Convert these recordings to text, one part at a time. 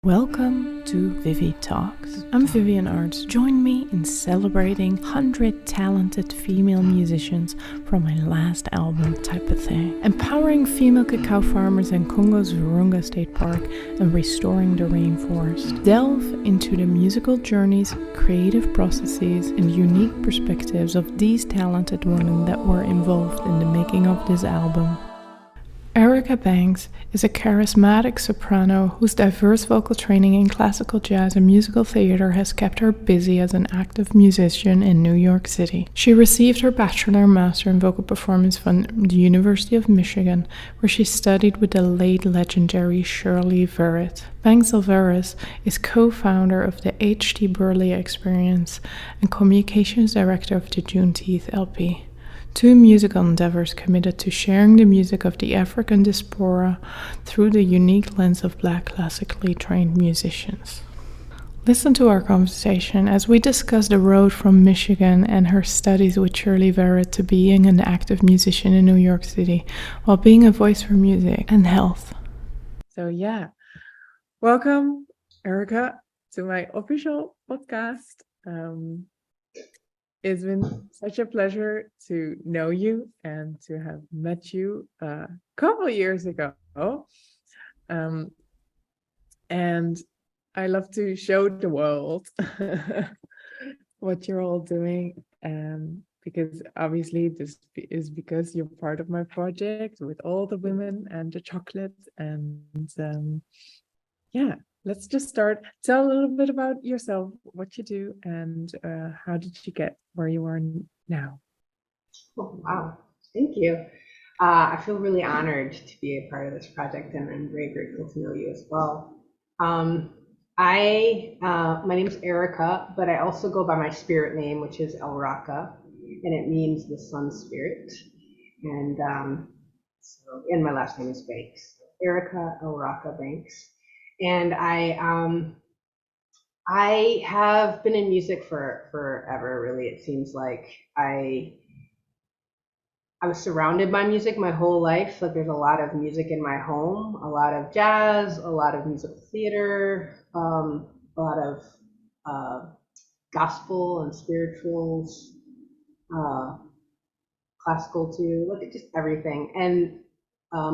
Welcome to ViviTalks. I'm Vivienne Aerts. Join me in celebrating 100 talented female musicians from my last album, Type of Thing. Empowering female cacao farmers in Congo's Virunga State Park and restoring the rainforest. Delve into the musical journeys, creative processes, and unique perspectives of these talented women that were involved in the making of this album. Erika Banks is a charismatic soprano whose diverse vocal training in classical jazz and musical theater has kept her busy as an active musician in New York City. She received her bachelor and master in vocal performance from the University of Michigan, where she studied with the late legendary Shirley Verrett. Banks-Alvarez is co-founder of the HT Burleigh Experience and communications director of the Juneteenth LP. Two musical endeavors committed to sharing the music of the African Diaspora through the unique lens of Black classically trained musicians. Listen to our conversation as we discuss the road from Michigan and her studies with Shirley Verrett to being an active musician in New York City, while being a voice for music and health. So welcome Erika to my official podcast. It's been such a pleasure to know you and to have met you a couple of years ago. And I love to show the world what you're all doing. Because obviously this is because you're part of my project with all the women and the chocolate. And let's just start. Tell a little bit about yourself, what you do, and how did you get where you are now? Oh, wow. Thank you. I feel really honored to be a part of this project, and I'm very grateful to know you as well. My name's Erika, but I also go by my spirit name, which is Elraka, and it means the sun spirit. And and my last name is Banks. Erika Elraka Banks. And I have been in music for forever, really. It seems like I was surrounded by music my whole life. Like there's a lot of music in my home, a lot of jazz, a lot of musical theater, a lot of gospel and spirituals, classical too, like just everything. And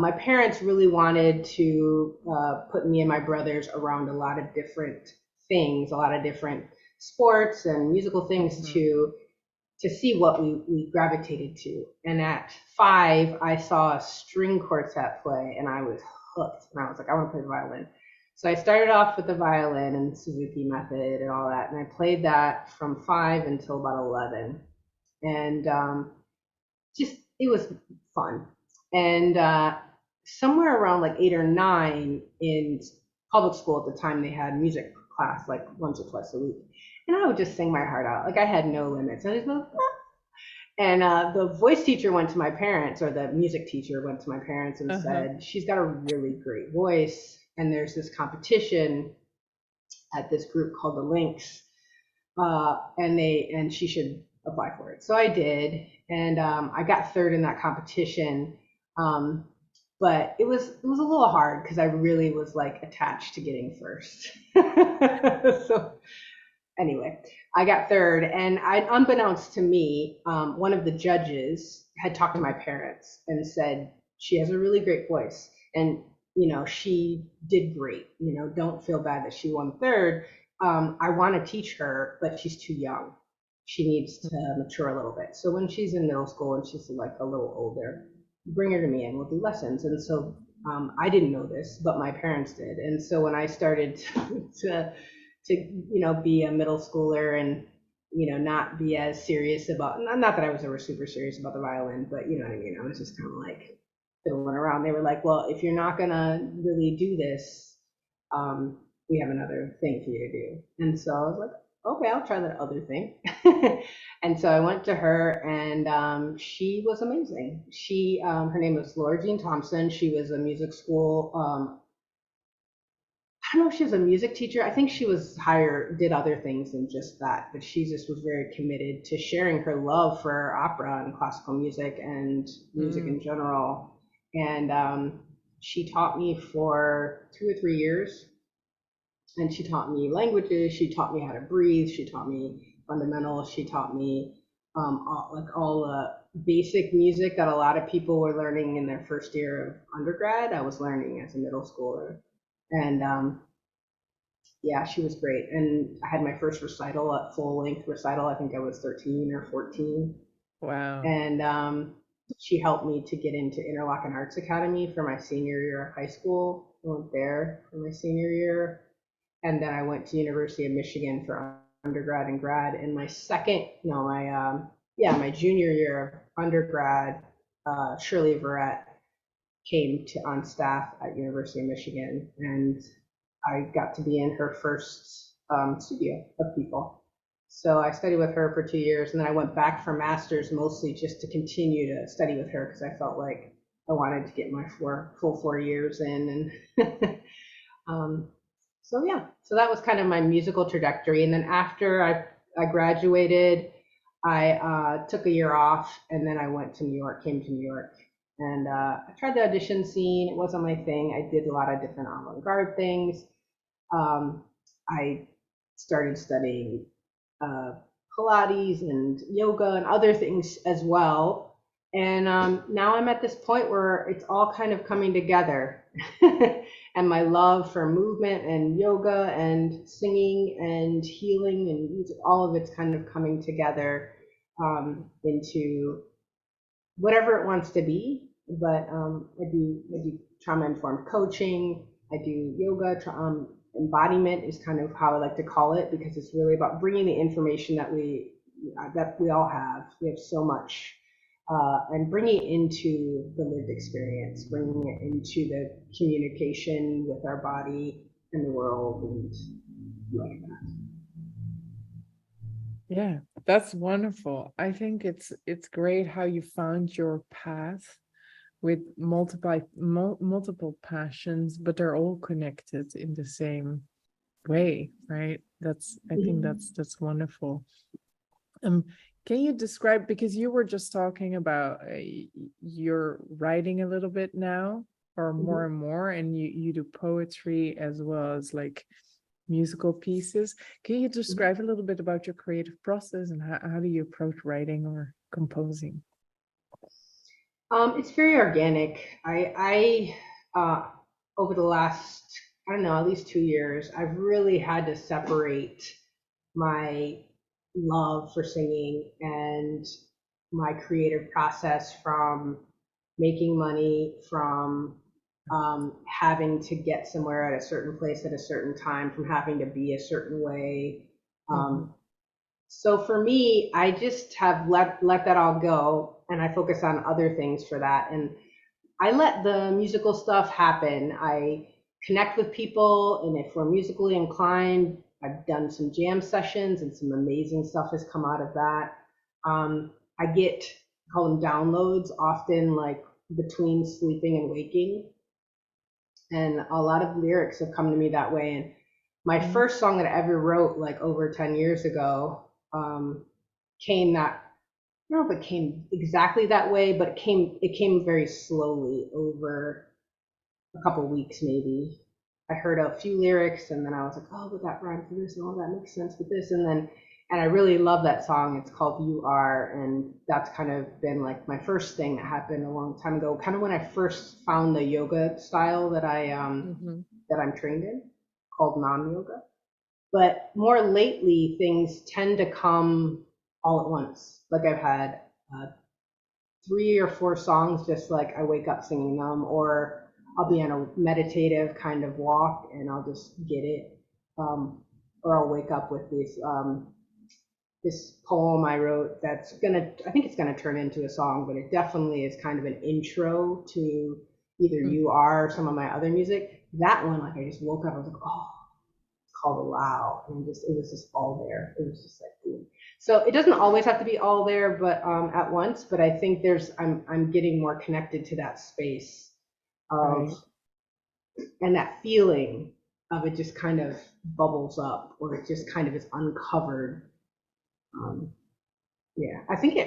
my parents really wanted to put me and my brothers around a lot of different things, a lot of different sports and musical things to see what we gravitated to. And at 5, I saw a string quartet play and I was hooked. And I was like, I want to play the violin. So I started off with the violin and Suzuki method and all that. And I played that from 5 until about 11. And it was fun. And somewhere around like 8 or 9 in public school at the time, they had music class like once or twice a week. And I would just sing my heart out. Like I had no limits. I just go, ah. And the voice teacher went to my parents, or the music teacher went to my parents and said, she's got a really great voice. And there's this competition at this group called the Links. And she should apply for it. So I did. And I got 3rd in that competition. But it was a little hard because I really was like attached to getting 1st. So anyway, I got 3rd, and unbeknownst to me, one of the judges had talked to my parents and said, she has a really great voice. And, she did great, don't feel bad that she won 3rd. I want to teach her, but she's too young. She needs to mature a little bit. So when she's in middle school and she's like a little older, bring her to me and we'll do lessons. And so I didn't know this, but my parents did. And so when I started to be a middle schooler and, not be as serious about, not that I was ever super serious about the violin, but you know what I mean? I was just kind of like fiddling around. They were like, well, if you're not going to really do this, we have another thing for you to do. And so I was like, okay, I'll try that other thing. And so I went to her, and she was amazing. Her name was Laura Jean Thompson. She was a music school. I don't know if she was a music teacher. I think she was did other things than just that, but she just was very committed to sharing her love for opera and classical music and music in general. And she taught me for 2 or 3 years. And she taught me languages. She taught me how to breathe. She taught me fundamentals. She taught me all the basic music that a lot of people were learning in their first year of undergrad. I was learning as a middle schooler. And yeah, she was great. And I had my first recital, a full length recital. I think I was 13 or 14. Wow. And she helped me to get into Interlochen Arts Academy for my senior year of high school. I went there for my senior year. And then I went to University of Michigan for undergrad and grad. And my my junior year of undergrad, Shirley Verrett came on staff at University of Michigan, and I got to be in her first studio of people. So I studied with her for 2 years, and then I went back for master's, mostly just to continue to study with her because I felt like I wanted to get my full 4 years in. And so that was kind of my musical trajectory. And then after I graduated, I took a year off, and then I came to New York. And I tried the audition scene. It wasn't my thing. I did a lot of different avant-garde things. I started studying Pilates and yoga and other things as well. And now I'm at this point where it's all kind of coming together. And my love for movement and yoga and singing and healing and music, all of it's kind of coming together into whatever it wants to be. But I do trauma-informed coaching. I do yoga. Embodiment is kind of how I like to call it, because it's really about bringing the information that we all have. We have so much, and bringing it into the lived experience, bringing it into the communication with our body and the world, and like that. Yeah, that's wonderful. I think it's great how you found your path with multiple passions, but they're all connected in the same way, right? I think that's wonderful. Can you describe, because you were just talking about you're writing a little bit now, or more and more, and you do poetry as well as like musical pieces. Can you describe a little bit about your creative process and how do you approach writing or composing? It's very organic. I over the last, I don't know, at least 2 years, I've really had to separate my love for singing and my creative process from making money, from having to get somewhere at a certain place at a certain time, from having to be a certain way. So for me, I just have let that all go, and I focus on other things for that. And I let the musical stuff happen. I connect with people, and if we're musically inclined, I've done some jam sessions, and some amazing stuff has come out of that. I call them downloads, often like between sleeping and waking. And a lot of lyrics have come to me that way. And my first song that I ever wrote, like over 10 years ago, came that, I don't know if it came exactly that way, but it came very slowly over a couple of weeks maybe. I heard a few lyrics, and then I was like, oh, but that rhymes with this, and oh, that makes sense with this. And I really love that song. It's called You Are, and that's kind of been like my first thing that happened a long time ago, kind of when I first found the yoga style that I'm trained in, called non-yoga. But more lately, things tend to come all at once. Like I've had 3 or 4 songs, just like I wake up singing them, or I'll be on a meditative kind of walk and I'll just get it. Or I'll wake up with this poem I wrote I think it's gonna turn into a song, but it definitely is kind of an intro to either You Are or some of my other music. That one, like I just woke up, I was like, oh, called Allow, and it was just all there. It was just like, boom. So it doesn't always have to be all there, but at once. But I think I'm getting more connected to that space of, and that feeling of it just kind of bubbles up, or it just kind of is uncovered. I think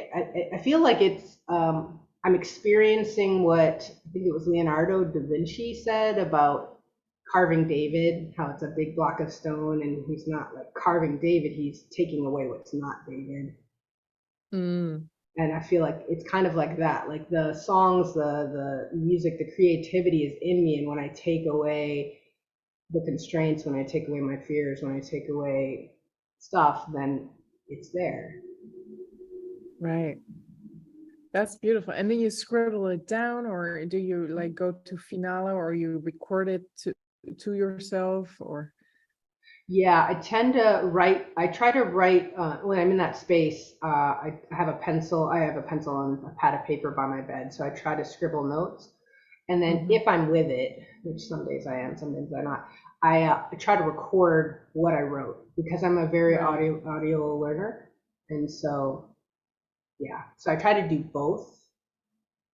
I feel like it's I'm experiencing what I think it was Leonardo da Vinci said about carving David, how it's a big block of stone, and he's not like carving David, he's taking away what's not David. Mm. And I feel like it's kind of like that. Like the songs, the music, the creativity is in me, and when I take away the constraints, when I take away my fears, when I take away stuff, then it's there. Right. That's beautiful. And then you scribble it down, or do you like go to finale, or you record it to yourself, or? Yeah, I tend to write. I try to write when I'm in that space. I have a pencil. I have a pencil and a pad of paper by my bed, so I try to scribble notes. And then if I'm with it, which some days I am, some days I'm not, I try to record what I wrote because I'm a very audio learner, and so yeah. So I try to do both.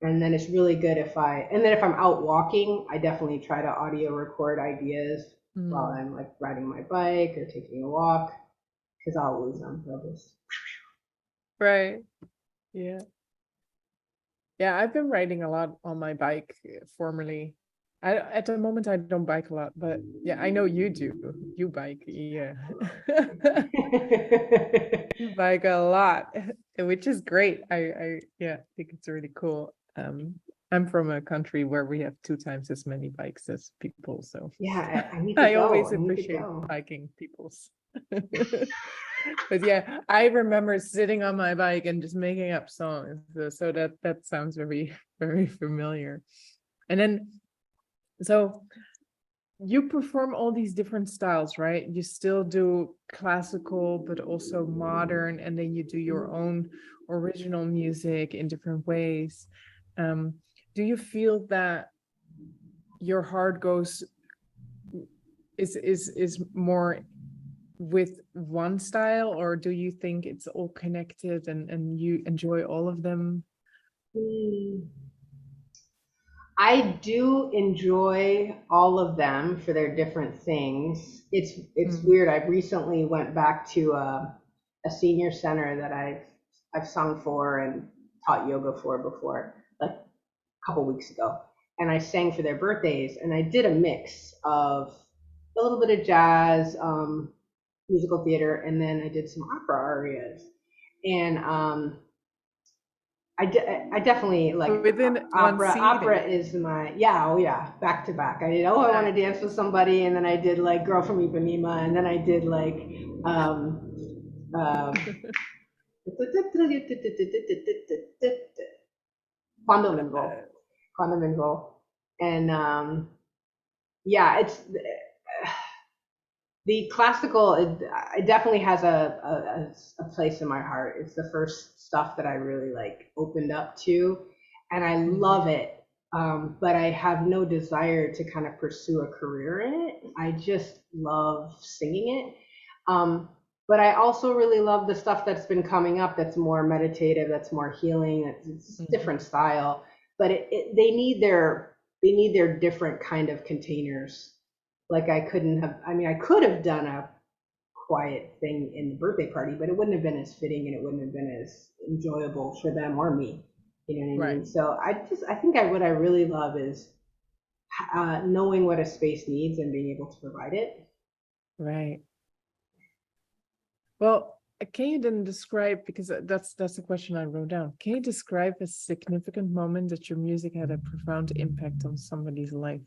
And then it's really good if I'm out walking, I definitely try to audio record ideas while I'm like riding my bike or taking a walk, because I'll lose them. They'll just. Right. Yeah. Yeah, I've been riding a lot on my bike formerly. At the moment I don't bike a lot, but yeah, I know you do. You bike, yeah. You bike a lot, which is great. I think it's really cool. I'm from a country where we have 2 times as many bikes as people, so Yeah, I need to I go. always I need to appreciate go. biking people's. But yeah, I remember sitting on my bike and just making up songs. So that sounds very, very familiar. And then, so you perform all these different styles, right? You still do classical, but also modern, and then you do your own original music in different ways. Do you feel that your heart is more with one style, or do you think it's all connected and you enjoy all of them? I do enjoy all of them for their different things. It's weird. I recently went back to a senior center that I've sung for and taught yoga for before, like a couple weeks ago, and I sang for their birthdays, and I did a mix of a little bit of jazz, musical theater, and then I did some opera arias, and I definitely like Within opera. one Opera seating. is my, yeah, oh yeah, back to back. I did I want to dance with somebody, and then I did like Girl from Ipanema, and then I did like uh, Quando Mingle, Quando Mingle, and yeah, it's the classical. It definitely has a place in my heart. It's the first stuff that I really like opened up to, and I love it. But I have no desire to kind of pursue a career in it. I just love singing it. But I also really love the stuff that's been coming up that's more meditative, that's more healing. It's a different style, but they need their different kind of containers. Like I could have done a quiet thing in the birthday party, but it wouldn't have been as fitting and it wouldn't have been as enjoyable for them or me. You know what I mean? So I think what I really love is knowing what a space needs and being able to provide it. Right. Well, can you then describe, because that's the question I wrote down. Can you describe a significant moment that your music had a profound impact on somebody's life?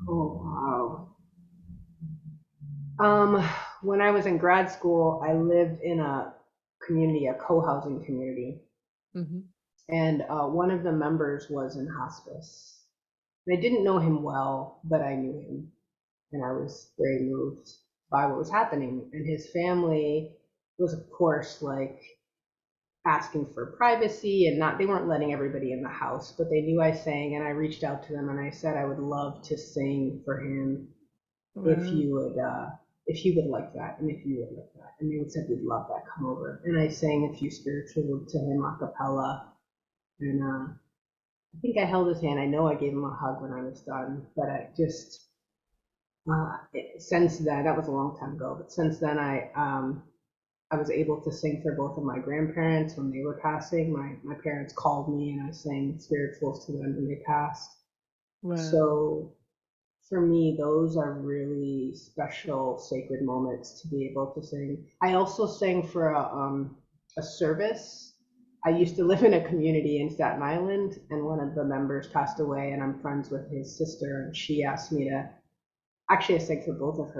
Oh, wow. When I was in grad school, I lived in a community, a co-housing community. And one of the members was in hospice. And I didn't know him well, but I knew him. And I was very moved by what was happening. And his family was, of course, like asking for privacy and they weren't letting everybody in the house, but they knew I sang, and I reached out to them and I said I would love to sing for him if he would like that, and if you would like that. And they said, we'd love that, come over. And I sang a few spirituals to him a cappella, and I think I held his hand. I know I gave him a hug when I was done, but I just since then, that was a long time ago, but since then I was able to sing for both of my grandparents when they were passing. My parents called me and I sang spirituals to them when they passed. Wow. So for me, those are really special, sacred moments to be able to sing. I also sang for a service. I used to live in a community in Staten Island, and one of the members passed away, and I'm friends with his sister, and she asked me to, actually I sang for both of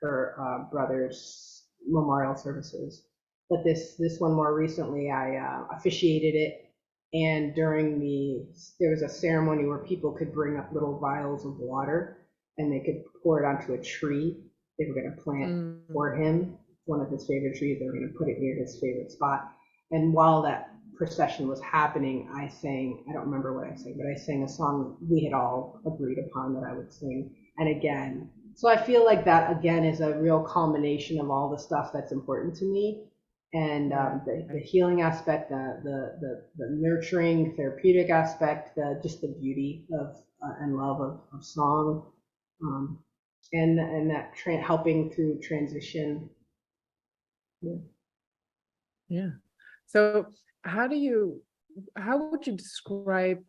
her brothers' memorial services. But this one more recently, I officiated it, and there was a ceremony where people could bring up little vials of water, and they could pour it onto a tree they were going to plant for him, one of his favorite trees. They were going to put it near his favorite spot. And while that procession was happening, I sang, I don't remember what I sang, but I sang a song we had all agreed upon that I would sing. And again, so I feel like that again is a real culmination of all the stuff that's important to me. And the healing aspect, the nurturing, therapeutic aspect, just the beauty of and love of song, and that helping through transition. Yeah. So how would you describe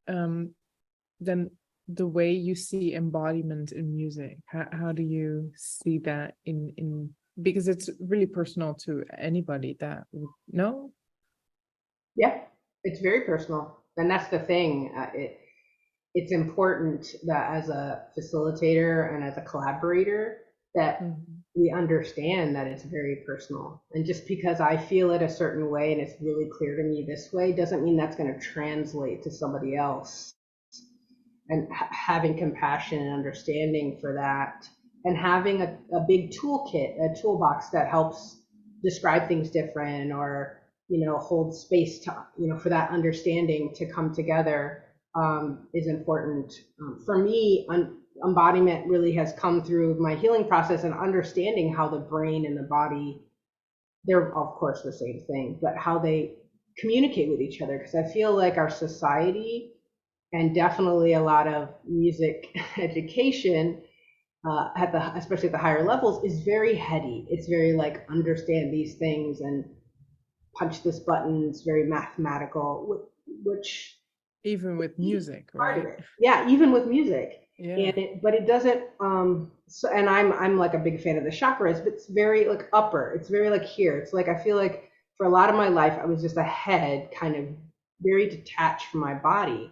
then the way you see embodiment in music? How do you see that in because it's really personal to anybody that would know? Yeah, it's very personal, and that's the thing. It's important that as a facilitator and as a collaborator that we understand that it's very personal. And just because I feel it a certain way and it's really clear to me this way doesn't mean that's going to translate to somebody else. And having compassion and understanding for that, and having a big toolkit, a toolbox that helps describe things different, or hold space to for that understanding to come together, is important. For me, embodiment really has come through my healing process and understanding how the brain and the body, they're of course the same thing, but how they communicate with each other. Because I feel like our society, and definitely a lot of music education, especially at the higher levels, is very heady. It's very like, understand these things and punch this button. It's very mathematical, which even with music, right? Yeah, even with music. Yeah. But it doesn't. So, and I'm like a big fan of the chakras, but it's very like upper. It's very like here. It's like, I feel like for a lot of my life, I was just a head, kind of very detached from my body.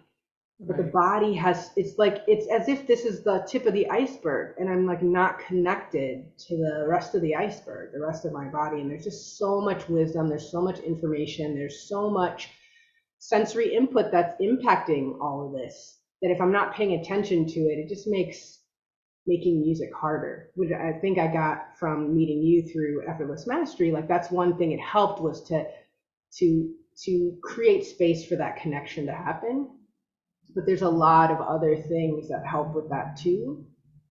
But the body it's as if this is the tip of the iceberg, and I'm like not connected to the rest of the iceberg, the rest of my body. And there's just so much wisdom, there's so much information, there's so much sensory input that's impacting all of this, that if I'm not paying attention to it, it just makes making music harder, which I think I got from meeting you through Effortless Mastery. Like, that's one thing it helped, was to create space for that connection to happen. But there's a lot of other things that help with that too.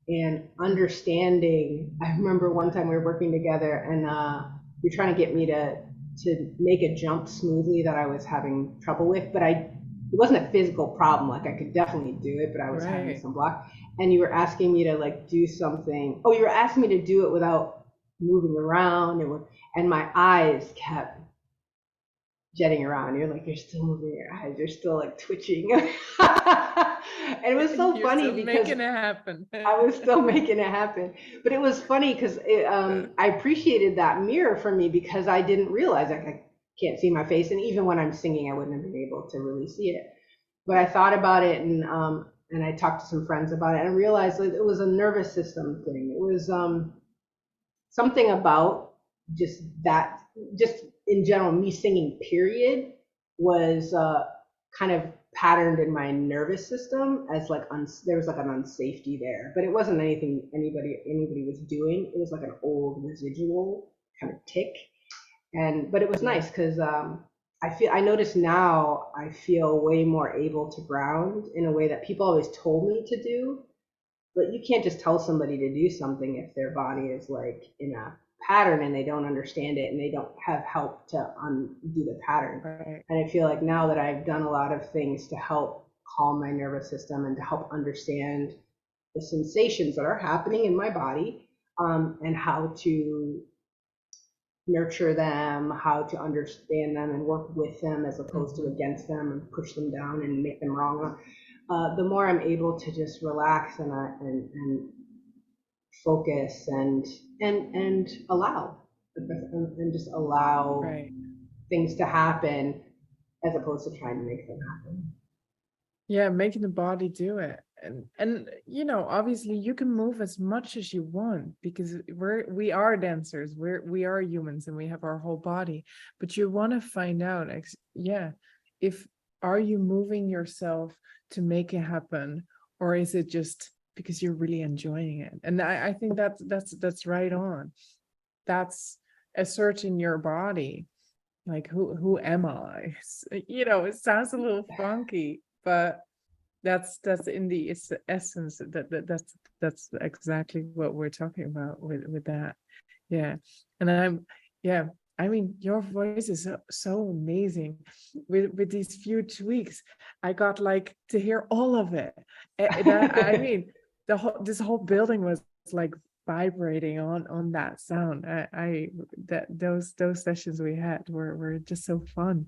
And understanding, I remember one time we were working together, and you're trying to get me to make a jump smoothly that I was having trouble with, but it wasn't a physical problem. Like, I could definitely do it, but I was having some block. And you were asking me to like do something. Oh, you were asking me to do it without moving around, and my eyes kept jetting around. You're like, you're still moving your eyes, you're still like twitching. And it was so funny because making it happen. I was still making it happen. But it was funny because I appreciated that mirror for me, because I didn't realize I can't see my face, and even when I'm singing, I wouldn't have been able to really see it. But I thought about it, and I talked to some friends about it, and I realized that it was a nervous system thing. It was something about just in general, me singing period was kind of patterned in my nervous system as like there was like an unsafety there, but it wasn't anything anybody was doing. It was like an old residual kind of tick, but it was nice because I notice now I feel way more able to ground in a way that people always told me to do. But you can't just tell somebody to do something if their body is like in a pattern and they don't understand it and they don't have help to undo the pattern. Right. And I feel like now that I've done a lot of things to help calm my nervous system and to help understand the sensations that are happening in my body, and how to nurture them, how to understand them and work with them as opposed to against them and push them down and make them wrong. the more I'm able to just relax and focus and allow and just allow Right. things to happen as opposed to trying to make them happen. Yeah, making the body do it. And you know, obviously you can move as much as you want because we are dancers. We are humans and we have our whole body. But you want to find out, if are you moving yourself to make it happen, or is it just because you're really enjoying it? And I think that's right on. That's asserting your body. Like who am I? You know, it sounds a little funky, but that's in the essence that's exactly what we're talking about with that. Yeah. And I mean, your voice is so amazing. With these few tweaks, I got like to hear all of it. I mean, this whole building was like vibrating on that sound. Those sessions we had were just so fun.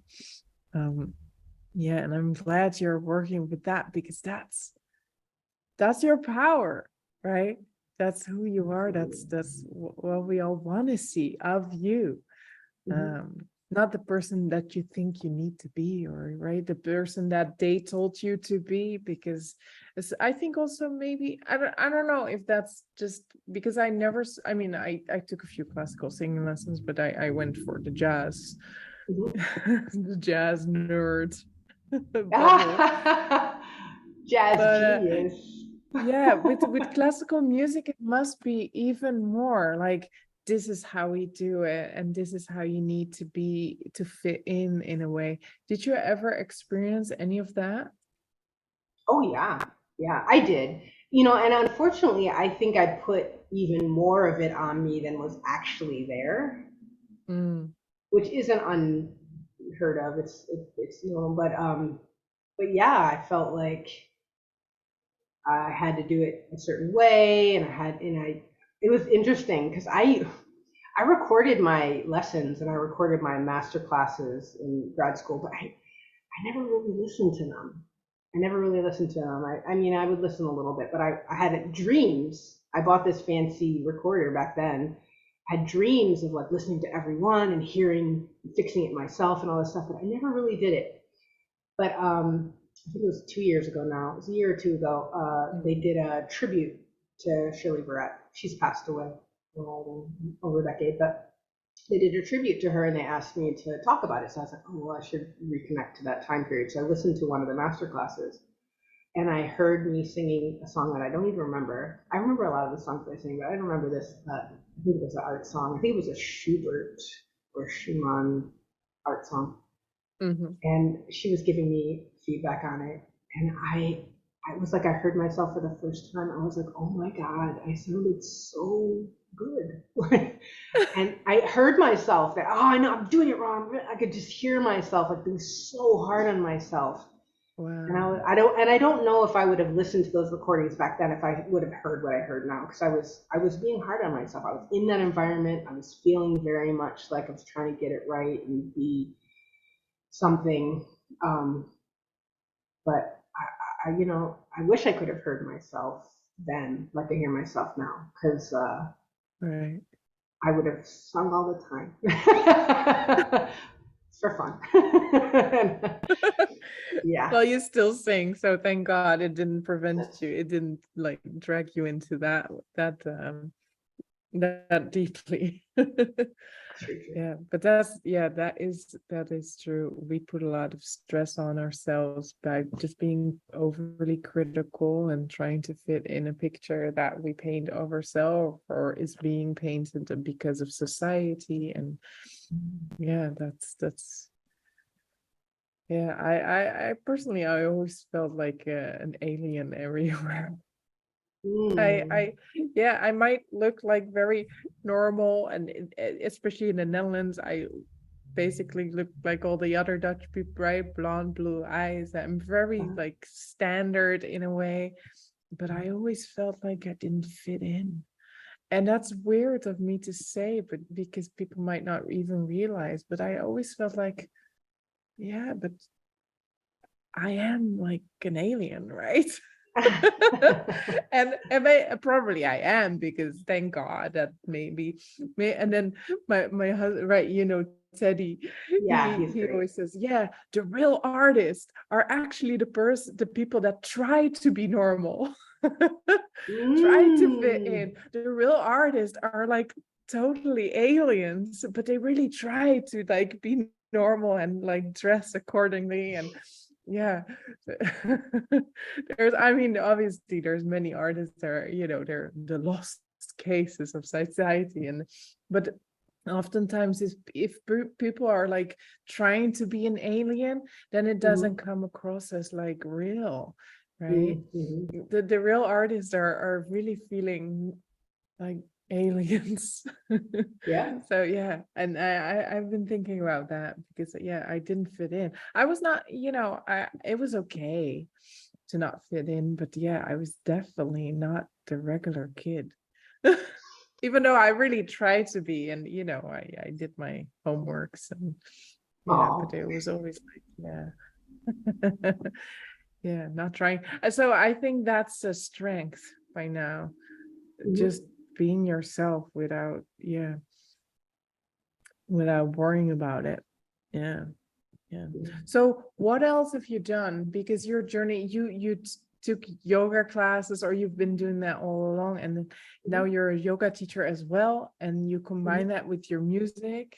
Yeah, and I'm glad you're working with that because that's your power, right? That's who you are. That's what we all want to see of you. Not the person that you think you need to be, or right, the person that they told you to be, because I think also maybe I don't know if that's just because I mean I took a few classical singing lessons, but I went for the jazz the jazz nerd bubble. Jazz But genius. yeah, with classical music, it must be even more like this is how we do it, and this is how you need to be to fit in a way. Did you ever experience any of that? Oh yeah, I did. You know, and unfortunately, I think I put even more of it on me than was actually there, Mm, which isn't unheard of. It's normal, but yeah, I felt like I had to do it a certain way, it was interesting because I recorded my lessons and I recorded my master classes in grad school, but I never really listened to them. I never really listened to them. I mean, I would listen a little bit, but I had dreams. I bought this fancy recorder back then. I had dreams of like listening to everyone and hearing, fixing it myself and all this stuff, but I never really did it. But I think it was 2 years ago now. It was a year or two ago. They did a tribute to Shirley Verrett. She's passed away over a decade, but they did a tribute to her and they asked me to talk about it. So I was like, oh, well, I should reconnect to that time period. So I listened to one of the master classes and I heard me singing a song that I don't even remember. I remember a lot of the songs I sing, but I don't remember this. I think it was an art song. I think it was a Schubert or Schumann art song. mhm. And she was giving me feedback on it. And I was like, I heard myself for the first time. I was like, oh my God, I sounded so good. And I heard myself that, oh, I know I'm doing it wrong. I could just hear myself like being so hard on myself. And Wow. I don't know if I would have listened to those recordings back then if I would have heard what I heard now, because I was being hard on myself. I was in that environment. I was feeling very much like I was trying to get it right and be something. But you know, I wish I could have heard myself then, like I hear myself now, because Right. I would have sung all the time for fun. Yeah. Well, you still sing, so thank God it didn't prevent you. It didn't like drag you into that deeply. Yeah, but that is true. We put a lot of stress on ourselves by just being overly critical and trying to fit in a picture that we paint of ourselves or is being painted because of society. And yeah, that's yeah, I personally I always felt like an alien everywhere. Mm. I might look like very normal, and especially in the Netherlands, I basically look like all the other Dutch people, right? Blonde, blue eyes. I'm very like standard in a way, but I always felt like I didn't fit in. And that's weird of me to say, but because people might not even realize, but I always felt like, yeah, but I am like an alien, right? and probably I am, because thank God that maybe and then my husband, right, Teddy, Yeah, he's he great. always says, yeah, the real artists are actually the people that try to be normal. Try to fit in. The real artists are like totally aliens, but they really try to like be normal and like dress accordingly. And yeah, obviously there's many artists that are, they're the lost cases of society, but oftentimes if people are like trying to be an alien, then it doesn't come across as like real, right? The real artists are really feeling like aliens. Yeah. So yeah, and I've been thinking about that, because yeah, I didn't fit in. I was not, it was okay to not fit in, but yeah, I was definitely not the regular kid. Even though I really tried to be, and I did my homeworks, and yeah, Oh. but it was always like, yeah. Yeah, not trying. So I think that's a strength by now, just being yourself without worrying about it. Yeah. So what else have you done? Because your journey, you took yoga classes, or you've been doing that all along, and then now you're a yoga teacher as well, and you combine that with your music.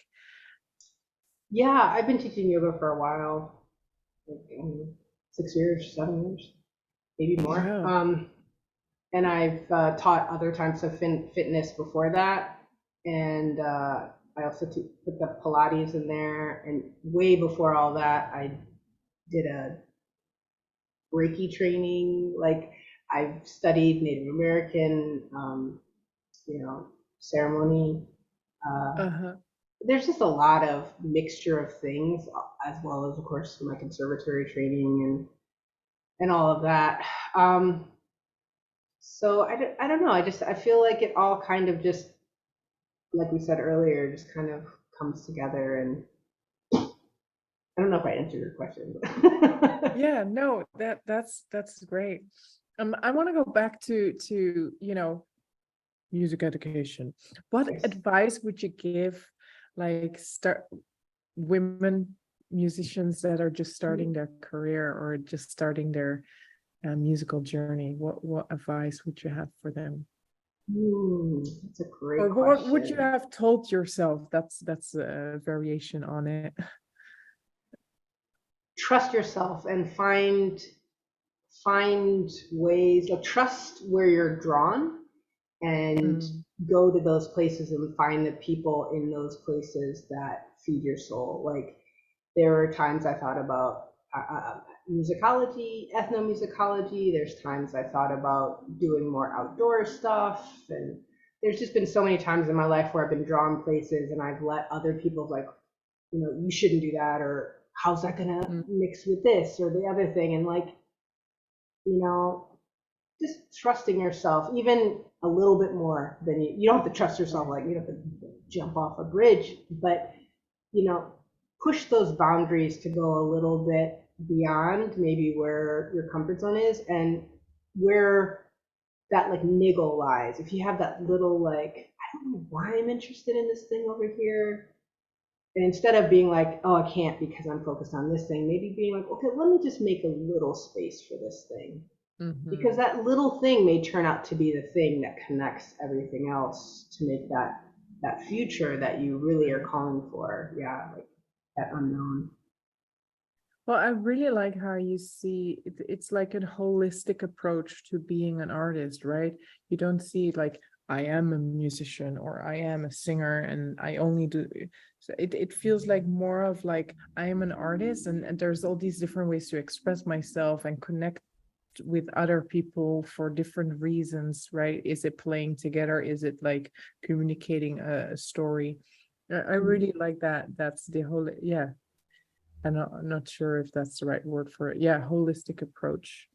Yeah, I've been teaching yoga for a while, like 6 years, 7 years, maybe more. Wow. And I've taught other types of fitness before that, and I also put the Pilates in there. And way before all that, I did a Reiki training. Like, I've studied Native American, ceremony. Uh-huh. There's just a lot of mixture of things, as well as, of course, my conservatory training and all of that. So I don't know. I feel like it all kind of just, like we said earlier, just kind of comes together. And I don't know if I answered your question. Yeah, no, that's great. I want to go back to music education. What Yes. advice would you give, like, women musicians that are just starting their career, or just starting their musical journey? What advice would you have for them? That's a great Or what would you question. have told yourself? That's a variation on it. Trust yourself and find ways, like, trust where you're drawn, and go to those places and find the people in those places that feed your soul. Like, there were times I thought about musicology, ethnomusicology. There's times I thought about doing more outdoor stuff. And there's just been so many times in my life where I've been drawn places and I've let other people, like, you shouldn't do that, or how's that gonna mix with this or the other thing. And, like, just trusting yourself even a little bit more than you don't have to trust yourself, like, you don't have to jump off a bridge, but push those boundaries to go a little bit beyond maybe where your comfort zone is, and where that, like, niggle lies. If you have that little, like, I don't know why I'm interested in this thing over here, and instead of being like, oh, I can't because I'm focused on this thing, maybe being like, okay, let me just make a little space for this thing. Because that little thing may turn out to be the thing that connects everything else to make that future that you really are calling for. Yeah, like that unknown. Well, I really like how you see it's like a holistic approach to being an artist, right? You don't see it like, I am a musician, or I am a singer and I only do. So it feels like more of like, I am an artist, and there's all these different ways to express myself and connect with other people for different reasons, right? Is it playing together? Is it like communicating a story? I really like that. That's the whole, yeah. I'm not sure if that's the right word for it. Yeah, holistic approach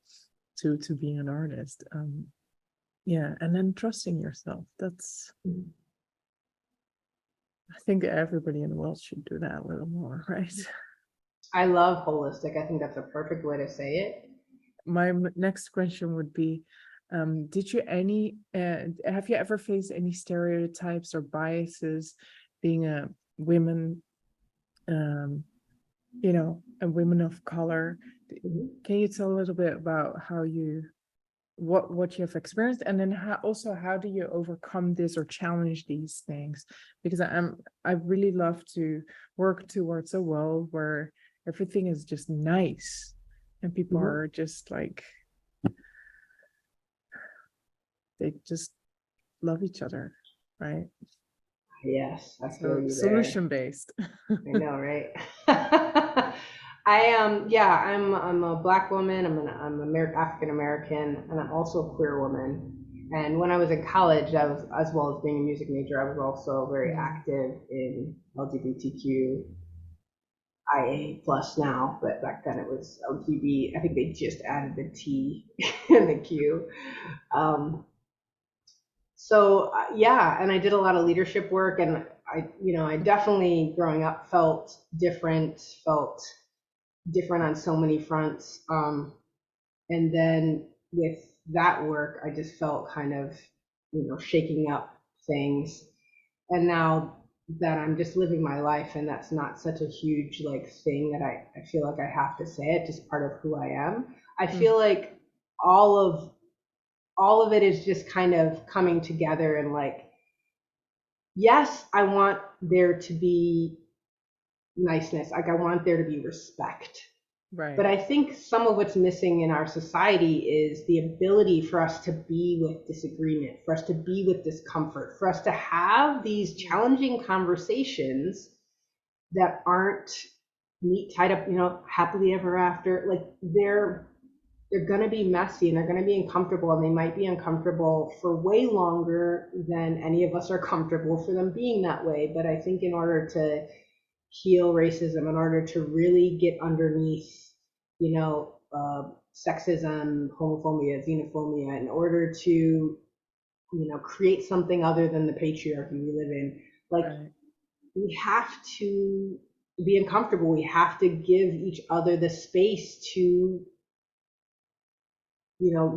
to being an artist. Yeah, and then trusting yourself. That's, I think everybody in the world should do that a little more, right? I love holistic. I think that's a perfect way to say it. My next question would be, have you ever faced any stereotypes or biases being a women, a women of color? Mhm. Can you tell a little bit about what you have experienced, and then how do you overcome this or challenge these things? Because I really love to work towards a world where everything is just nice and people Mhm. are just like, they just love each other, right? Yes, I feel So you there. solution based. I know, right? Yeah, I'm a Black woman. I'm African American, and I'm also a queer woman. And when I was in college, I was, as well as being a music major, I was also very Mm, active in LGBTQ IA plus now, but back then it was LGB. I think they just added the T and the Q. Um, yeah, and I did a lot of leadership work, and I definitely growing up felt different on so many fronts. And then with that work, I just felt kind of, shaking up things. And now that I'm just living my life, and that's not such a huge like thing that I feel like I have to say it, just part of who I am. I mm, feel like all of all of it is just kind of coming together, and like, yes, I want there to be niceness. Like I want there to be respect. But right. I think some of what's missing in our society is the ability for us to be with disagreement, for us to be with discomfort, for us to have these Mm, challenging conversations that aren't neat, tied up, happily ever after. Like they're going to be messy, and they're going to be uncomfortable, and they might be uncomfortable for way longer than any of us are comfortable for them being that way. But I think in order to heal racism, in order to really get underneath, sexism, homophobia, xenophobia, in order to, create something other than the patriarchy we live in, like right. we have to be uncomfortable. We have to give each other the space to,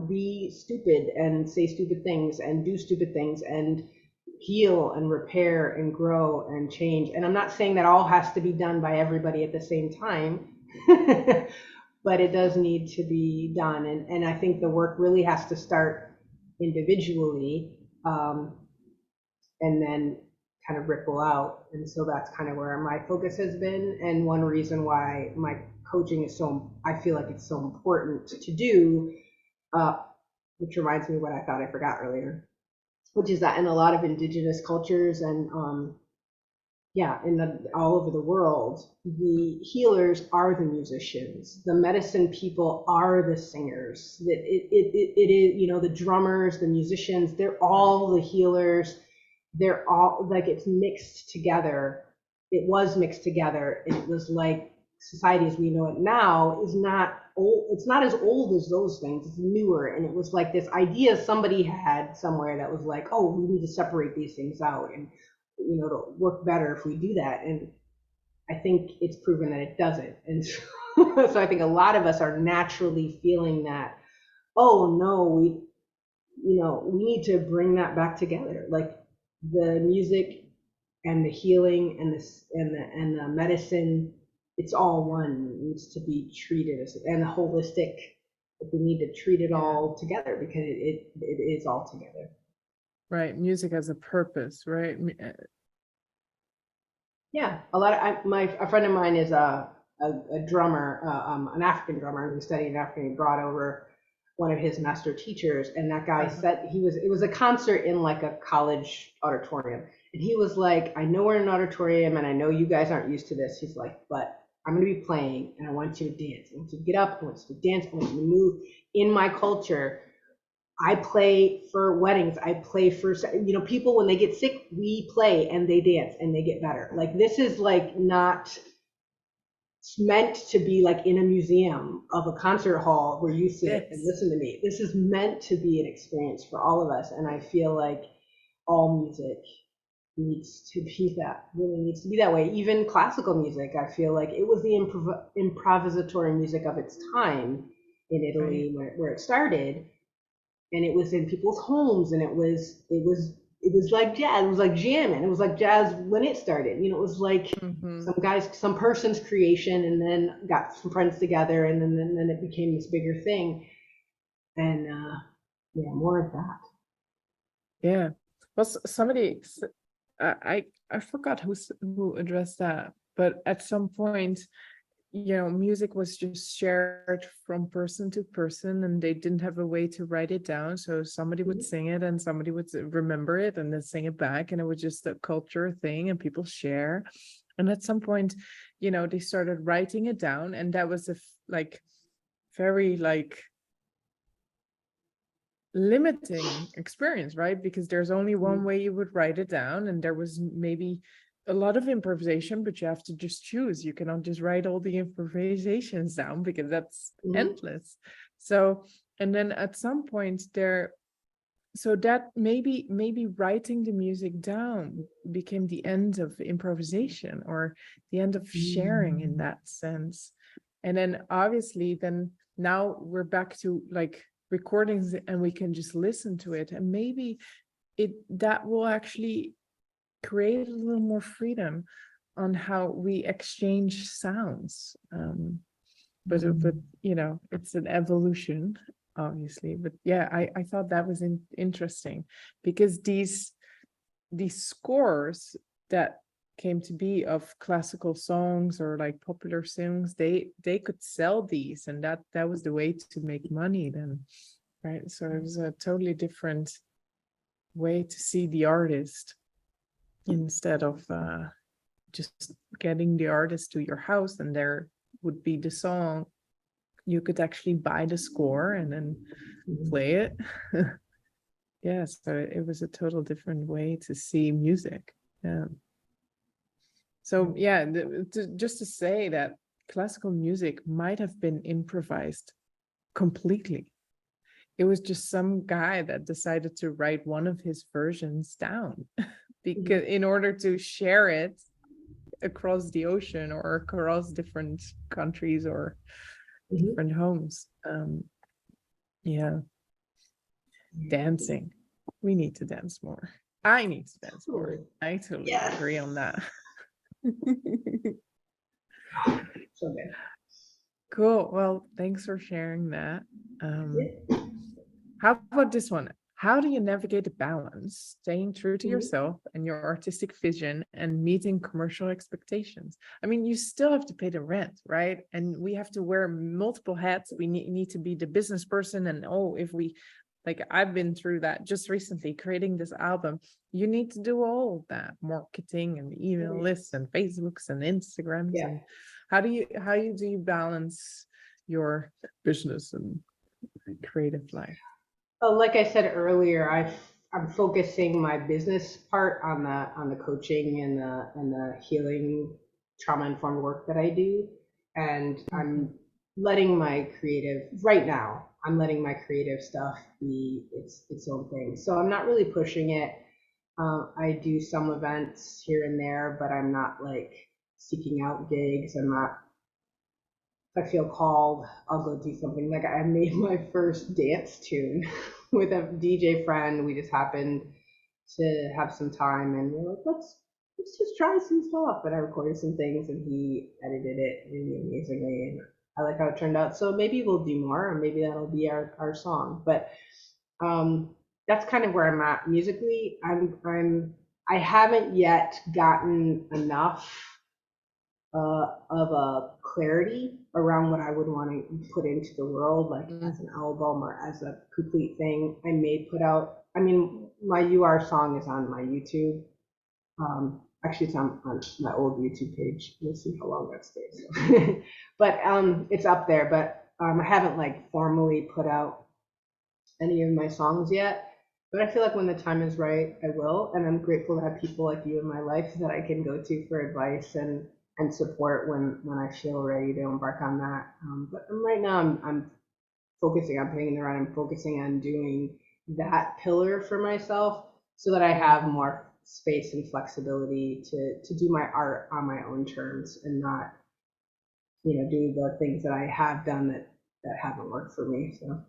be stupid and say stupid things and do stupid things and heal and repair and grow and change. And I'm not saying that all has to be done by everybody at the same time, but it does need to be done. And I think the work really has to start individually, and then kind of ripple out. And so that's kind of where my focus has been. And one reason why my coaching is I feel like it's so important to do, uh, which reminds me of what I thought I forgot earlier, which is that in a lot of indigenous cultures and yeah, all over the world, the healers are the musicians, the medicine people are the singers. That it is, the drummers, the musicians, they're Right. all the healers. They're all like, it's mixed together. It was mixed together, and it was like society as we know it now is not old. It's not as old as those things. It's newer, and it was like this idea somebody had somewhere that was like, oh, we need to separate these things out, and it'll work better if we do that. And I think it's proven that it doesn't. And so, so I think a lot of us are naturally feeling that, oh no, we need to bring that back together. Like the music and the healing and the medicine, it's all one. It needs to be treated as, and the holistic. We need to treat it Yeah. all together because it is all together. Right. Music has a purpose, right? Yeah, a friend of mine is a drummer, an African drummer who studied in Africa. He brought over one of his master teachers, and that guy Uh-huh. said it was a concert in like a college auditorium, and he was like, I know we're in an auditorium, and I know you guys aren't used to this. He's like, but I'm going to be playing, and I want you to dance. I want you to get up. I want you to dance. I want you to move. In my culture, I play for weddings. I play for, people when they get sick, we play and they dance and they get better. Like this is like not meant to be like in a museum of a concert hall where you sit and Yes. listen to me. This is meant to be an experience for all of us. And I feel like all music really needs to be that way. Even classical music, I feel like it was the improvisatory music of its time in Italy where it started, and it was in people's homes, and it was like jazz. It was like jamming. It was like jazz when it started. It was like some person's creation, and then got some friends together, and then it became this bigger thing. And yeah, more of that. Yeah. Well, somebody, I forgot who addressed that, but at some point, music was just shared from person to person, and they didn't have a way to write it down. So somebody would sing it, and somebody would remember it, and then sing it back, and it was just a culture thing, and people share. And at some point, they started writing it down, and that was very limiting experience, right? Because there's only one way you would write it down, and there was maybe a lot of improvisation, but you have to just choose. You cannot just write all the improvisations down, because that's endless. So, and then at some point so that maybe writing the music down became the end of improvisation, or the end of sharing in that sense. And then obviously now we're back to recordings, and we can just listen to it, and maybe that will actually create a little more freedom on how we exchange sounds. But it's an evolution, obviously. But yeah, I thought that was interesting, because these scores that came to be of classical songs or popular songs, they could sell these, and that was the way to make money then, right? So it was a totally different way to see the artist, instead of just getting the artist to your house and there would be the song. You could actually buy the score and then play it. Yeah, so it was a total different way to see music. Yeah. So yeah, just to say that classical music might have been improvised completely. It was just some guy that decided to write one of his versions down because in order to share it across the ocean or across different countries or different homes. Yeah. Dancing. We need to dance more. I need to dance more. I totally agree on that. Okay. Cool. Well, thanks for sharing that. How about this one? How do you navigate the balance, staying true to yourself and your artistic vision and meeting commercial expectations? I mean, you still have to pay the rent, right? And we have to wear multiple hats. We need to be the business person. And if we, I've been through that just recently, creating this album. You need to do all of that, marketing and email lists and Facebooks and Instagrams. Yeah. And how do you balance your business and creative life? Like I said earlier, I'm focusing my business part on the coaching and the healing, trauma-informed work that I do, and I'm letting my creative stuff be its own thing. So I'm not really pushing it. I do some events here and there, but I'm not seeking out gigs. If I feel called, I'll go do something. I made my first dance tune with a DJ friend. We just happened to have some time, and we're like, let's just try some stuff. And I recorded some things, and he edited it really amazingly, and I like how it turned out. So maybe we'll do more, or maybe that'll be our song. But that's kind of where I'm at musically. I haven't yet gotten enough of a clarity around what I would want to put into the world, as an album or as a complete thing. I may put out, my UR song is on my YouTube. Actually, it's on my old YouTube page. We'll see how long that stays. But it's up there, but I haven't formally put out any of my songs yet. But I feel like when the time is right, I will. And I'm grateful to have people like you in my life that I can go to for advice and support when I feel ready to embark on that. But right now I'm focusing on paying the rent. I'm focusing on doing that pillar for myself so that I have more space and flexibility to do my art on my own terms and not, do the things that I have done that haven't worked for me. So.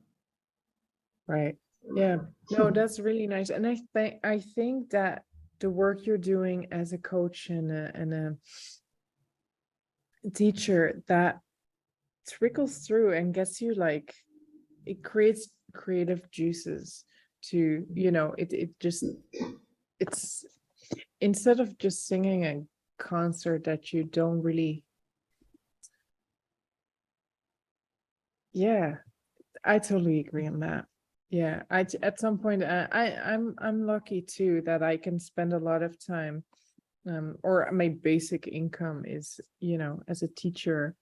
Right. Yeah. No, that's really nice. And I think that the work you're doing as a coach and a teacher, that trickles through and gets you like, it creates creative juices to, it's instead of just singing a concert that you don't really, yeah, I totally agree on that. Yeah, at some point I'm lucky too that I can spend a lot of time, or my basic income is, as a teacher,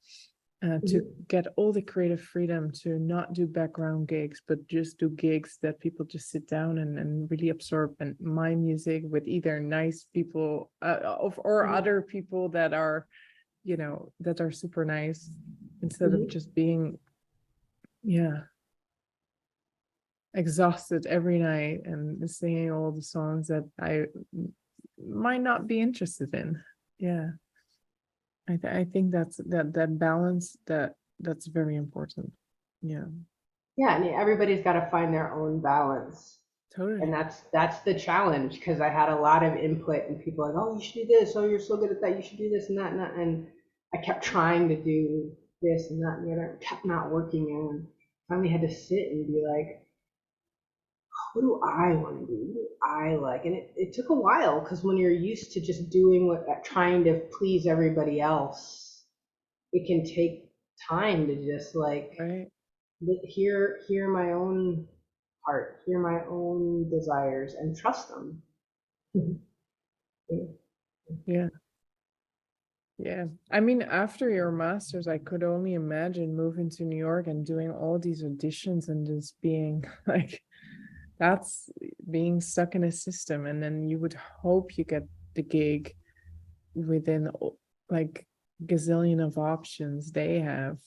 to get all the creative freedom to not do background gigs, but just do gigs that people just sit down and really absorb and my music with either nice people or other people that are, that are super nice, instead of just being, exhausted every night and singing all the songs that I might not be interested in. Yeah. I think that's that balance that's very important. Yeah. Yeah, I mean, everybody's got to find their own balance. Totally. And that's the challenge, because I had a lot of input and people like, oh, you should do this. Oh, you're so good at that. You should do this and that and that. And I kept trying to do this and that and the other. It kept not working. And finally had to sit and be like, what do I want to do? What do I like? And it took a while, because when you're used to just doing trying to please everybody else, it can take time to just like Right. hear my own heart, hear my own desires, and trust them. Yeah. Yeah. I mean, after your master's, I could only imagine moving to New York and doing all these auditions and just being like, that's being stuck in a system. And then you would hope you get the gig within like gazillion of options they have.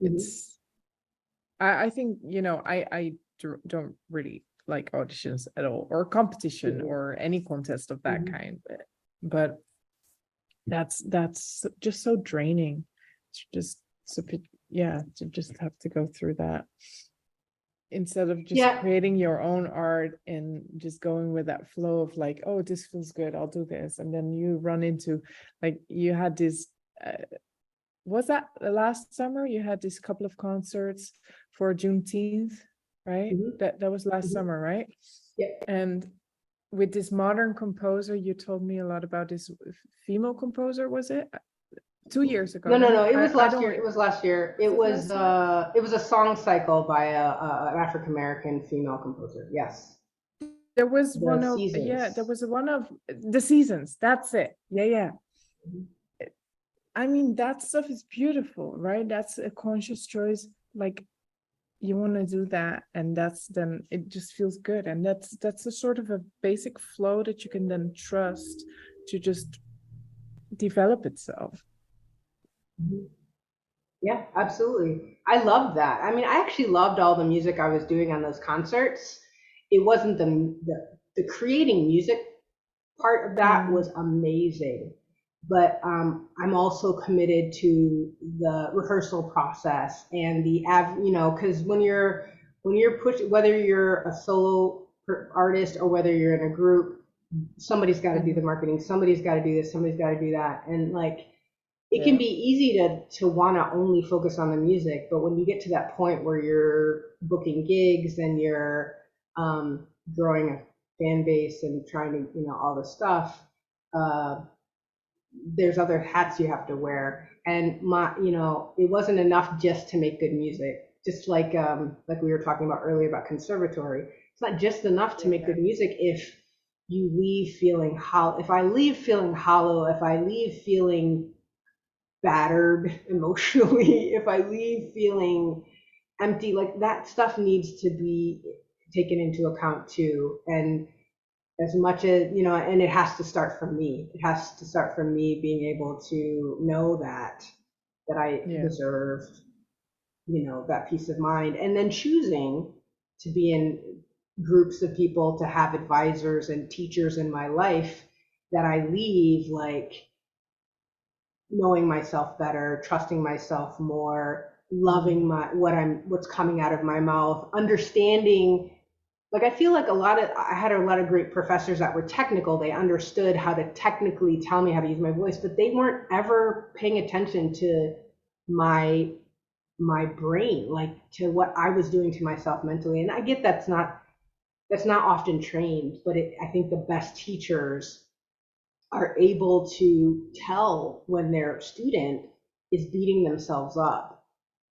It's, I think, I don't really like auditions at all, or competition or any contest of that kind. But that's just so draining. It's just to just have to go through that, instead of just creating your own art and just going with that flow of like, oh, this feels good, I'll do this. And then you run into, like, you had this, was that the last summer? You had this couple of concerts for Juneteenth, right? That was last summer, right? Yeah. And with this modern composer, you told me a lot about this female composer, was it? 2 years ago? No. It was last year. It was last year. It was a song cycle by an African American female composer. Yes. There was one of the Seasons. That's it. Yeah. I mean, that stuff is beautiful, right? That's a conscious choice. Like, you want to do that, and then it just feels good, and that's a sort of a basic flow that you can then trust to just develop itself. Yeah, absolutely. I loved that. I mean, I actually loved all the music I was doing on those concerts. It wasn't the creating music part of that was amazing. But I'm also committed to the rehearsal process and because when you're whether you're a solo artist or whether you're in a group, somebody's got to do the marketing, somebody's got to do this, somebody's got to do that, and like it can be easy to want to only focus on the music, but when you get to that point where you're booking gigs and you're growing a fan base and trying to all this stuff. There's other hats you have to wear, and it wasn't enough just to make good music. Just like we were talking about earlier about conservatory, it's not just enough to make good music if you leave feeling hollow. If I leave feeling hollow, if I leave feeling battered emotionally, if I leave feeling empty, like that stuff needs to be taken into account too. And as much as, and it has to start from me. It has to start from me being able to know that I deserve, that peace of mind, and then choosing to be in groups of people, to have advisors and teachers in my life, that I leave like knowing myself better, trusting myself more, loving what's coming out of my mouth, understanding. Like, I feel like I had a lot of great professors that were technical. They understood how to technically tell me how to use my voice, but they weren't ever paying attention to my brain, like to what I was doing to myself mentally. And I get that's not often trained, but I think the best teachers are able to tell when their student is beating themselves up,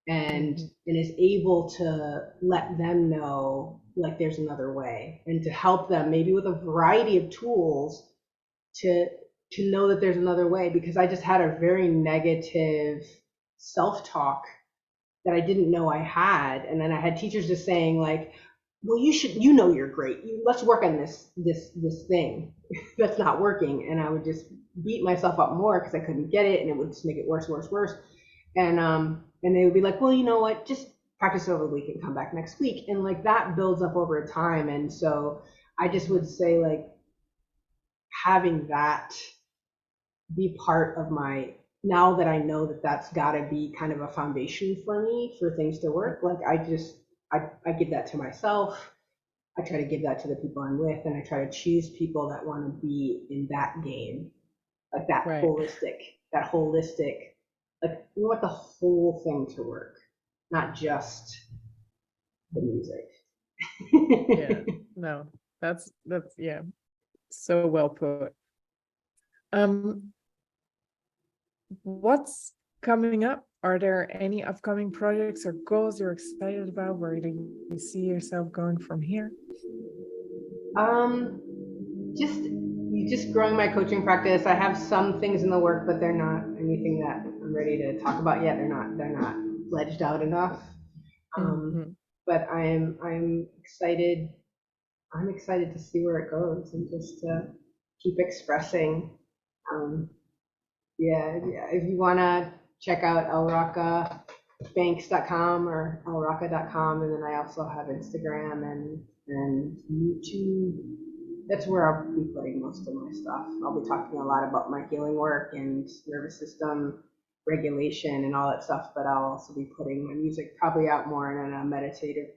and is able to let them know like there's another way, and to help them maybe with a variety of tools to know that there's another way. Because I just had a very negative self-talk that I didn't know I had. And then I had teachers just saying like, well, you're great. Let's work on this thing that's not working. And I would just beat myself up more because I couldn't get it, and it would just make it worse. And they would be like, well, you know what, just practice over the week and come back next week. And like that builds up over time. And so I just would say like having that be part of my, now that I know that that's got to be kind of a foundation for me for things to work, like I give that to myself. I try to give that to the people I'm with, and I try to choose people that want to be in that game, like that holistic, like we want the whole thing to work, not just the music. Yeah, no, that's yeah, so well put. What's coming up? Are there any upcoming projects or goals you're excited about? Where do you see yourself going from here? Just growing my coaching practice. I have some things in the work, but they're not anything that I'm ready to talk about yet. They're not fledged out enough. But I'm excited. I'm excited to see where it goes, and just to keep expressing. If you want to check out elrakabanks.com or elraka.com, and then I also have Instagram and YouTube. That's where I'll be putting most of my stuff. I'll be talking a lot about my healing work and nervous system regulation and all that stuff, but I'll also be putting my music probably out more in a meditative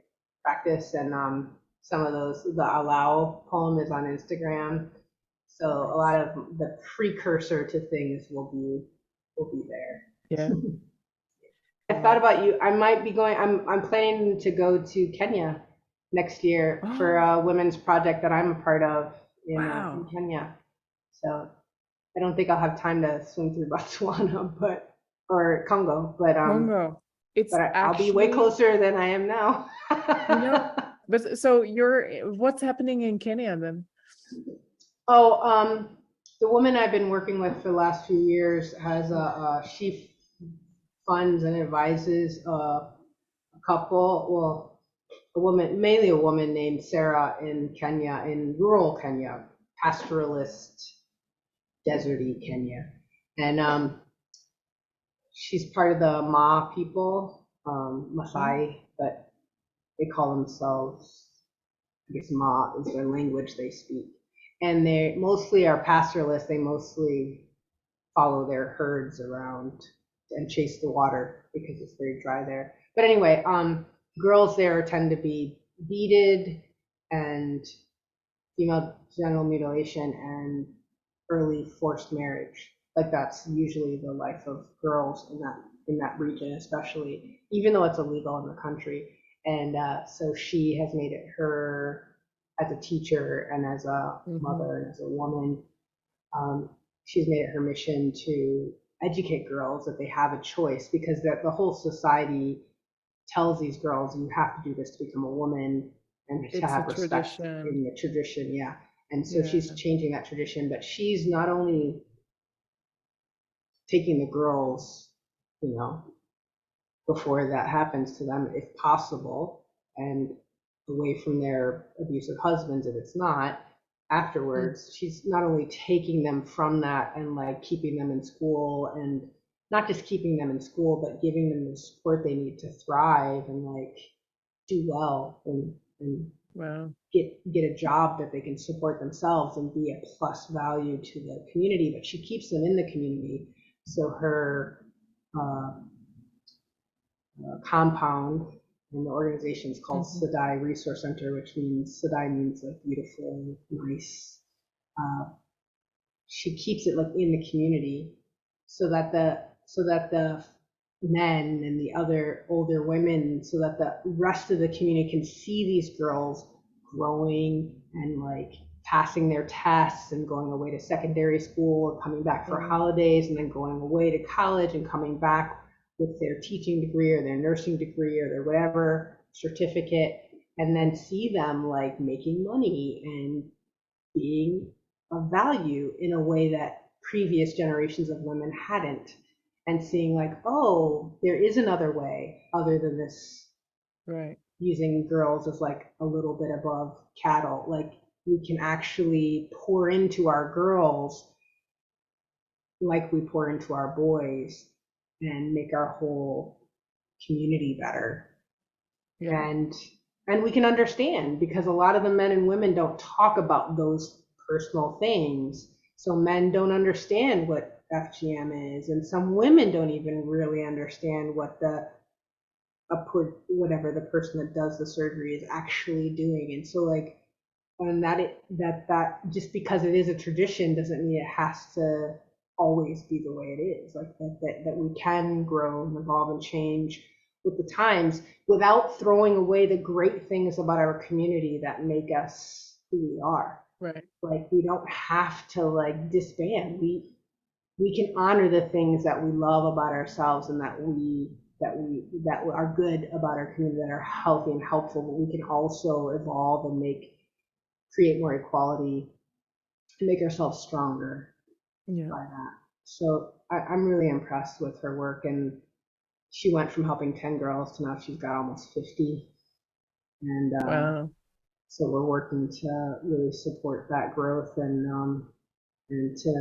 practice. And some of the Allow poem is on Instagram. So a lot of the precursor to things will be there. Yeah. I thought about you. I might be going. I'm planning to go to Kenya next year for a women's project that I'm a part of in Kenya. So I don't think I'll have time to swing through Botswana, or Congo, but Congo. I'll be way closer than I am now. But so what's happening in Kenya then? The woman I've been working with for the last few years has she funds and advises a couple, mainly a woman named Sarah in Kenya, in rural Kenya, pastoralist, deserty Kenya. And she's part of the Ma people, Maasai, but they call themselves, I guess Ma is their language they speak. And they mostly are pastoralists. They mostly follow their herds around and chase the water because it's very dry there. But anyway, girls there tend to be beaten, and female genital mutilation, and early forced marriage. Like that's usually the life of girls in that region, especially, even though it's illegal in the country. And so she has made it her, as a teacher and as a mother and as a woman, she's made it her mission to educate girls that they have a choice, because the whole society tells these girls you have to do this to become a woman and to have respect in the tradition. Yeah. And so she's changing that tradition, but she's not only taking the girls, before that happens to them, if possible, and away from their abusive husbands if it's not, afterwards. She's not only taking them from that and like keeping them in school, and not just keeping them in school, but giving them the support they need to thrive and like do well and Wow. get a job that they can support themselves and be a plus value to the community, but she keeps them in the community. So her compound and the organization is called Sadai Resource Center, which means Sadai means like beautiful, nice. She keeps it like in the community so that the men and the other older women, so that the rest of the community can see these girls growing and like passing their tests and going away to secondary school and coming back for holidays and then going away to college and coming back with their teaching degree or their nursing degree or their whatever certificate, and then see them like making money and being of value in a way that previous generations of women hadn't, and seeing like, oh, there is another way other than this, right, using girls as like a little bit above cattle. Like we can actually pour into our girls like we pour into our boys and make our whole community better. yeah, And we can understand, because a lot of the men and women don't talk about those personal things. So men don't understand what FGM is, and some women don't even really understand what whatever the person that does the surgery is actually doing. And so like, and that just because it is a tradition doesn't mean it has to always be the way it is. Like that we can grow and evolve and change with the times without throwing away the great things about our community that make us who we are. right, Like we don't have to like disband. We can honor the things that we love about ourselves and that are good about our community, that are healthy and helpful, but we can also evolve and create more equality and make ourselves stronger yeah, by that. So I'm really impressed with her work, and she went from helping 10 girls to now she's got almost 50. And wow, so we're working to really support that growth and to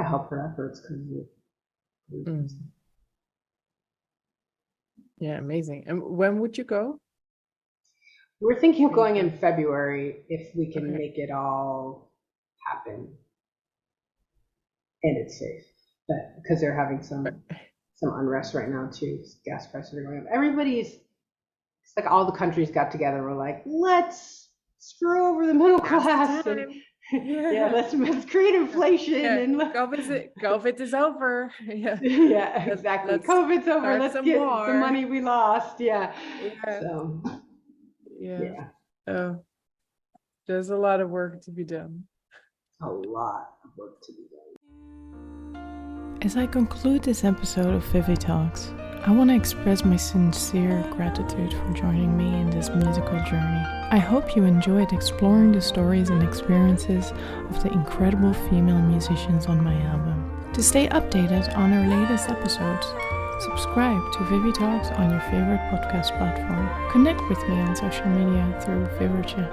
help her efforts. yeah, amazing. And when would you go? We're thinking of going in February if we can Okay. make it all happen and it's safe. But because they're having some unrest right now too, gas prices are going up. It's like all the countries got together and were like, let's screw over the middle class. And, let's create inflation. Yeah. And COVID is over. Yeah. Yeah, exactly. COVID's over. Let's get more. the money we lost. Yeah. Yeah. So, yeah. Oh, there's a lot of work to be done. A lot of work to be done. As I conclude this episode of ViviTalks, I want to express my sincere gratitude for joining me in this musical journey. I hope you enjoyed exploring the stories and experiences of the incredible female musicians on my album. To stay updated on our latest episodes, subscribe to ViviTalks on your favorite podcast platform. Connect with me on social media through Vivienne,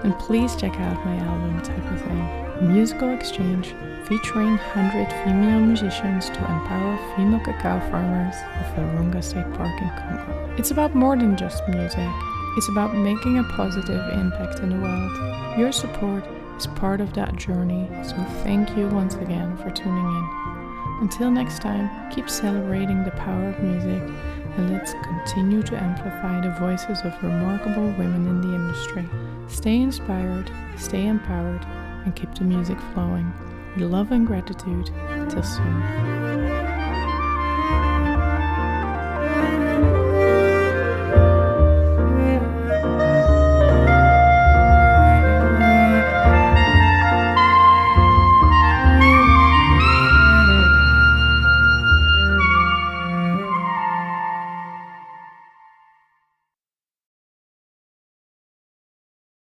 and please check out my album Type of Thing, a musical exchange featuring 100 female musicians to empower female cacao farmers of Virunga State Park in Congo. It's about more than just music. It's about making a positive impact in the world. Your support is part of that journey, so thank you once again for tuning in. Until next time, keep celebrating the power of music, and let's continue to amplify the voices of remarkable women in the industry. Stay inspired, stay empowered, and keep the music flowing. With love and gratitude. Till soon.